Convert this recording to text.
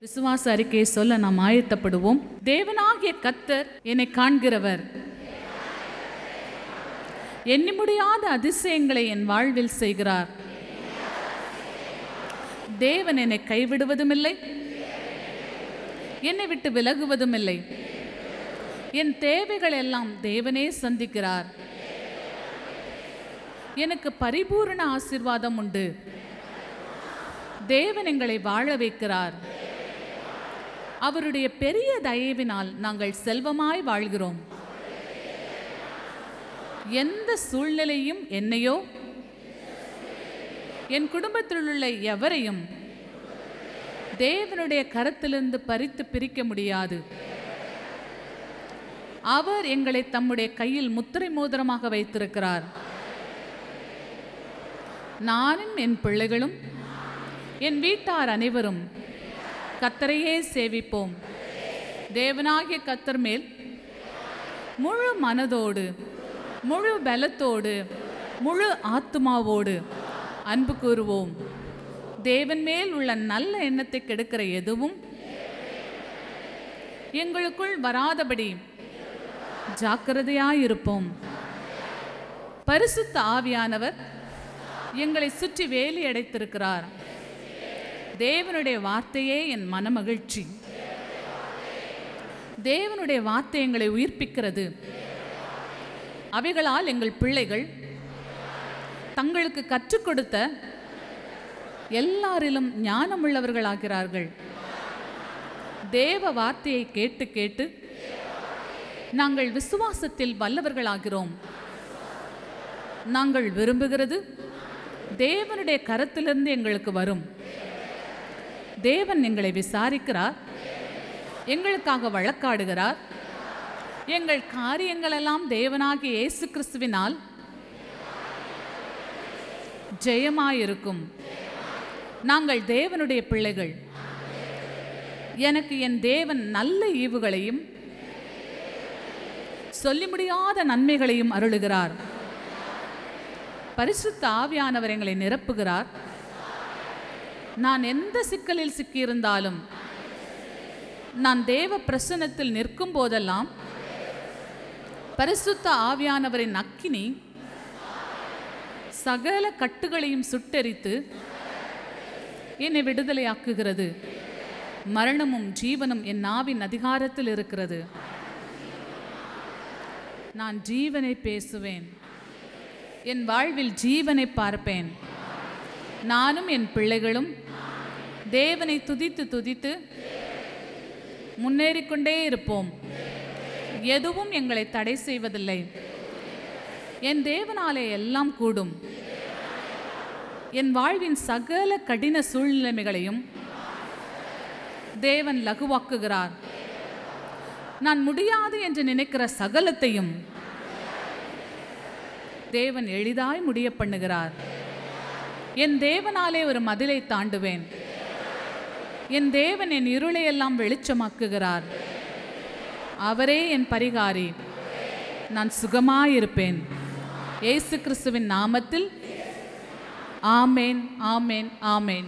விசுவாச அறிக்கையை சொல்ல நாம் ஆயத்தப்படுவோம். தேவனாகிய கர்த்தர் என்னை காண்கிறவர், எண்ணி முடியாத அதிசயங்களை என் வாழ்வில் செய்கிறார். தேவன் என்னை கைவிடுவதுமில்லை, என்னை விட்டு விலகுவதும் இல்லை. என் தேவைகள் எல்லாம் தேவனே சந்திக்கிறார். எனக்கு பரிபூரண ஆசீர்வாதம் உண்டு. தேவன் எங்களை வாழ வைக்கிறார். அவருடைய பெரிய தயவினால் நாங்கள் செல்வமாய் வாழ்கிறோம். எந்த சூழ்நிலையும் என்னையோ என் குடும்பத்தில் உள்ள எவரையும் தேவனுடைய கரத்திலிருந்து பறித்து பிரிக்க முடியாது. அவர் எங்களை தம்முடைய கையில் முத்திரை மோதிரமாக வைத்திருக்கிறார். நானும் என் பிள்ளைகளும் என் வீட்டார் அனைவரும் கர்த்தரையே சேவிப்போம். தேவனாகிய கர்த்தர் மேல் முழு மனதோடு, முழு பலத்தோடு, முழு ஆத்துமாவோடு அன்பு கூறுவோம். தேவன் மேல் உள்ள நல்ல எண்ணத்தை கெடுக்கிற எதுவும் எங்களுக்குள் வராதபடி ஜாக்கிரதையாயிருப்போம். பரிசுத்த ஆவியானவர் எங்களை சுற்றி வேலி அடைத்திருக்கிறார். தேவனுடைய வார்த்தையே என் மனமகிழ்ச்சி. தேவனுடைய வார்த்தை எங்களை உயிர்ப்பிக்கிறது. அவைகளால் எங்கள் பிள்ளைகள் தங்களுக்கு கற்றுக் கொடுத்த எல்லாரிலும் ஞானமுள்ளவர்களாகிறார்கள். தேவ வார்த்தையை கேட்டு கேட்டு நாங்கள் விசுவாசத்தில் வல்லவர்களாகிறோம். நாங்கள் விரும்புகிறது தேவனுடைய கரத்திலிருந்து எங்களுக்கு வரும். தேவன் எங்களை விசாரிக்கிறார், எங்களுக்காக வழக்காடுகிறார். எங்கள் காரியங்களெல்லாம் தேவனாகிய இயேசு கிறிஸ்துவினால் ஜெயமாயிருக்கும். நாங்கள் தேவனுடைய பிள்ளைகள். எனக்கு என் தேவன் நல்ல ஈவுகளையும் சொல்லி முடியாத நன்மைகளையும் அருளுகிறார். பரிசுத்த ஆவியானவர் எங்களை நிரப்புகிறார். நான் எந்த சிக்கலில் சிக்கியிருந்தாலும், நான் தேவ பிரசன்னத்தில் நிற்கும் போதெல்லாம் பரிசுத்த ஆவியானவரின் அக்கினி சகல கட்டுகளையும் சுட்டெரித்து என்னை விடுதலையாக்குகிறது. மரணமும் ஜீவனும் என் நாவின் அதிகாரத்தில் இருக்கிறது. நான் ஜீவனை பேசுவேன், என் வாழ்வில் ஜீவனை பார்ப்பேன். நானும் என் பிள்ளைகளும் தேவனை துதித்து துதித்து முன்னேறிக்கொண்டே இருப்போம். எதுவும் எங்களை தடை செய்வதில்லை. என் தேவனாலே எல்லாம் கூடும். என் வாழ்வின் சகல கடின சூழ்நிலைமைகளையும் தேவன் லகுவாக்குகிறார். நான் முடியாது என்று நினைக்கிற சகலத்தையும் தேவன் எளிதாய் முடிய பண்ணுகிறார். என் தேவனாலே ஒரு மதிலை தாண்டுவேன். என் தேவன் என் இருளையெல்லாம் வெளிச்சமாக்குகிறார். அவரே என் பரிகாரி. நான் சுகமாயிருப்பேன். இயேசு கிறிஸ்துவின் நாமத்தில் ஆமேன், ஆமேன், ஆமேன்.